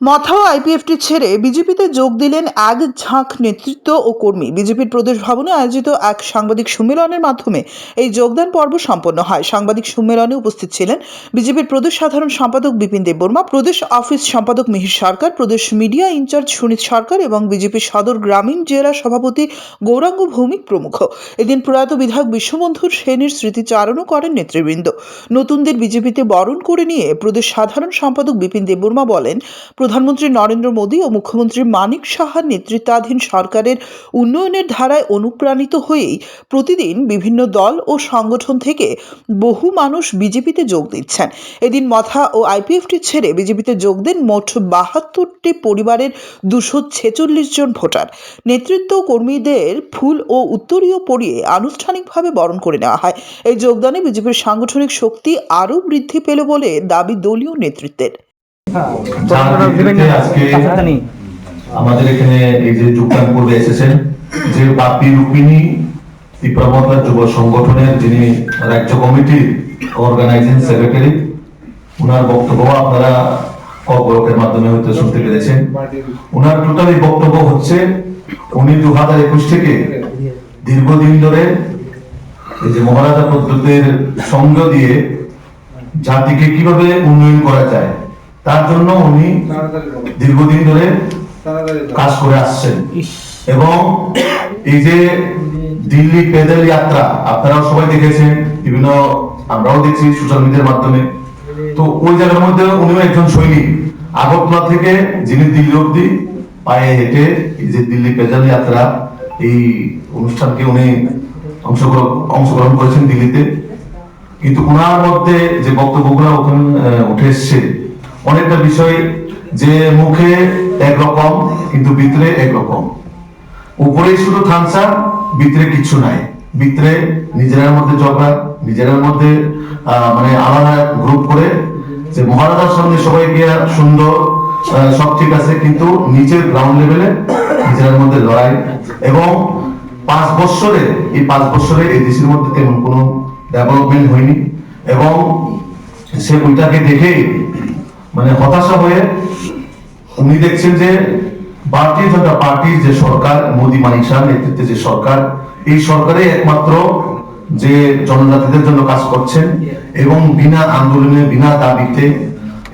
মাথাও আইপিএফটি ছেড়ে বিজেপিতে যোগ দিলেন এক ঝাঁক নেতৃত্ব ও কর্মী। বিজেপির প্রদেশ ভবনে আয়োজিত এক সাংবাদিক সম্মেলনের মাধ্যমে এই যোগদান পর্ব সম্পন্ন হয়। সাংবাদিক সম্মেলনে উপস্থিত ছিলেন বিজেপির প্রদেশ সাধারণ সম্পাদক বিপিন দেববর্মা, প্রদেশ অফিস সম্পাদক মিহির সরকার, প্রদেশ মিডিয়া ইনচার্জ সুনীত সরকার এবং বিজেপি সদর গ্রামীণ জেলা সভাপতি গৌরাঙ্গ ভৌমিক প্রমুখ। এদিন প্রয়াত বিধায়ক বিশ্ববন্ধু সেনের স্মৃতিচারণও করেন নেতৃবৃন্দ। নতুনদের বিজেপিতে বরণ করে নিয়ে প্রদেশ সাধারণ সম্পাদক বিপিন দেববর্মা বলেন, প্রধানমন্ত্রী নরেন্দ্র মোদী ও মুখ্যমন্ত্রী মানিক সাহার নেতৃত্বাধীন সরকারের উন্নয়নের ধারায় অনুপ্রাণিত হয়েই প্রতিদিন বিভিন্ন দল ও সংগঠন থেকে বহু মানুষ বিজেপিতে যোগ দিচ্ছেন। এদিন মথা ও আইপিএফটি ছেড়ে বিজেপিতে যোগ দেন মোট 72টি পরিবারের 246 জন ভোটার। নেতৃত্ব কর্মীদের ফুল ও উত্তরীয় পরিয়ে আনুষ্ঠানিকভাবে বরণ করে নেওয়া হয়। এই যোগদানে বিজেপির সাংগঠনিক শক্তি আরও বৃদ্ধি পেল বলে দাবি দলীয় নেতৃত্বের। আজকে আমাদের এখানে এই যে যোগদান করতে এসেছেন যে বাপি রূপিণী ত্রিপুরা যুব সংগঠনের যিনি রাজ্য কমিটির অর্গানাইজিং সেক্রেটারি, ওনার বক্তব্য আপনারা ব্লকের মাধ্যমে হয়তো শুনতে পেরেছেন। ওনার টোটালি বক্তব্য হচ্ছে উনি 2021 থেকে দীর্ঘদিন ধরে এই যে মহারাজা পদ্ধতির সঙ্গ দিয়ে জাতিকে কিভাবে উন্নয়ন করা যায় তার জন্য উনি দীর্ঘদিন ধরে কাজ করে আসছেন। এবং এই যে দিল্লি পেদল যাত্রা আপনারাও সবাই দেখেছেন, বিভিন্ন আমরাও দেখছি সোশ্যাল মিডিয়ার মাধ্যমে। তো ওই জায়গার মধ্যে উনিও একজন সৈনিক। আগরতলা থেকে যিনি দিল্লি অব্দি পায়ে হেঁটে এই যে দিল্লি পেদল যাত্রা এই অনুষ্ঠানকে উনি অংশগ্রহণ করেছেন দিল্লিতে। কিন্তু ওনার মধ্যে যে বক্তব্যগুলো ওখানে উঠে এসছে অনেকটা বিষয় যে মুখে একরকম কিন্তু ভিতরে একরকম। উপরে শুধু থামসা, ভিতরে কিছু নাই। ভিতরে নিজেদের মধ্যে ঝগড়া, নিজেদের মধ্যে মানে আলাদা গ্রুপ করে যে মহারাজার সঙ্গে সবাই গিয়ে সুন্দর সব ঠিক আছে, কিন্তু নিচের গ্রাউন্ড লেভেলে নিজেদের মধ্যে লড়াই। এবং 5 বছরে এই দেশের মধ্যে তেমন কোনো ডেভেলপমেন্ট হয়নি। এবং সে ওইটাকে দেখে মানে হতাশা হয়ে উনি দেখছেন যে ভারতীয় জনতা পার্টির যে সরকার, মোদী মানিক শাহ নেতৃত্বে যে সরকার, এই সরকারে একমাত্র যে জনজাতিদের জন্য কাজ করছেন এবং বিনা আন্দোলনে বিনা দাবিতে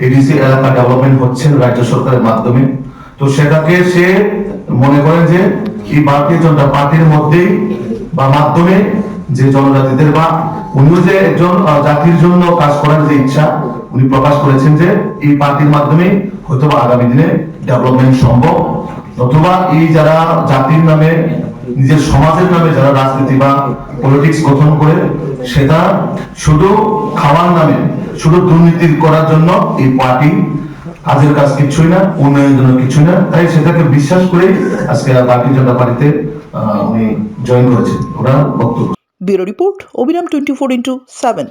এডিসি এলাকা ডেভেলপমেন্ট হচ্ছে রাজ্য সরকারের মাধ্যমে। তো সেটাকে সে মনে করেন যে এই ভারতীয় জনতা পার্টির মধ্যেই বা মাধ্যমে যে জনজাতিদের বা উনিও যে একজন জাতির জন্য কাজ করার যে ইচ্ছা উনি প্রকাশ করেছেন যে এই পার্টির মাধ্যমে হয়তো আগামী দিনে ডেভেলপমেন্ট সম্ভব। অথবা এই যারা জাতির নামে নিজের সমাজের নামে যারা রাজনীতি বা পলিটিক্স গঠন করে সেটা শুধু খাওয়ার নামে শুধু দুর্নীতি করার জন্য এই পার্টি কাজের কাজ কিছুই না, উন্নয়নের জন্য কিছুই না। তাই সেটাকে বিশ্বাস করে আজকে ভারতীয় জনতা পার্টিতে উনি জয়েন করেছেন। ওরা বক্তব্য। ব্যুরো রিপোর্ট, অবিরাম 24x7।